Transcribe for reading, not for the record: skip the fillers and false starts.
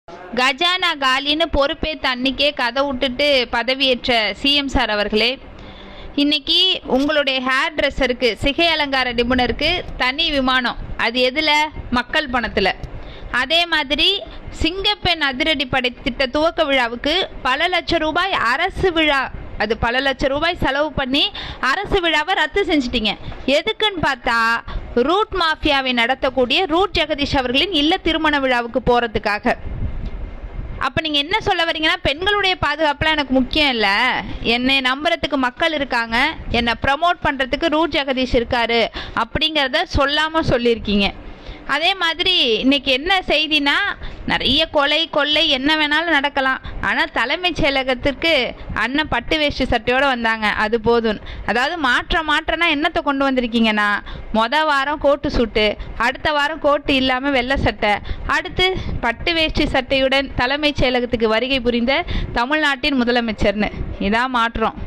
கஜானா காலின்னு பொறுப்பேற்ற அன்னைக்கே கதை விட்டுட்டு பதவியேற்ற சிஎம் சார் அவர்களே, இன்னைக்கு உங்களுடைய ஹேர் ட்ரெஸ்ஸருக்கு, சிகை அலங்கார நிபுணருக்கு தனி விமானம். அது எதில்? மக்கள் பணத்தில். அதே மாதிரி சிங்கப்பெண் அதிரடி படை திட்ட துவக்க விழாவுக்கு பல லட்சம் ரூபாய் அரசு விழா, அது பல லட்சம் ரூபாய் செலவு பண்ணி அரசு விழாவை ரத்து செஞ்சிட்டிங்க. எதுக்குன்னு பார்த்தா ரூட் மாஃபியாவை நடத்தக்கூடிய ரூட் ஜெகதீஷ் அவர்களின் இல்ல திருமண விழாவுக்கு போகிறதுக்காக. அப்போ நீங்கள் என்ன சொல்ல வரீங்கன்னா, பெண்களுடைய பாதுகாப்புலாம் எனக்கு முக்கியம் இல்லை, என்னை நம்புறதுக்கு மக்கள் இருக்காங்க, என்னை ப்ரமோட் பண்ணுறதுக்கு ரூட் ஜெகதீஷ் இருக்காரு அப்படிங்கிறத சொல்லாமல் சொல்லியிருக்கீங்க. அதே மாதிரி இன்னைக்கு என்ன செய்தினா, நிறைய கொலை கொள்ளை என்ன வேணாலும் நடக்கலாம், ஆனால் தலைமைச் செயலகத்திற்கு அண்ணன் பட்டு வேஷ்டி சட்டையோடு வந்தாங்க, அது போதும். அதாவது மாற்றம்னா என்னத்தை கொண்டு வந்திருக்கீங்கன்னா, வாரம் கோட்டு சூட்டு, அடுத்த வாரம் கோட்டு இல்லாமல் வெள்ளை சட்டை, அடுத்து பட்டு வேஷ்டி சட்டையுடன் தலைமைச் செயலகத்துக்கு வருகை புரிந்த தமிழ்நாட்டின் முதலமைச்சர்னு. இதான் மாற்றம்.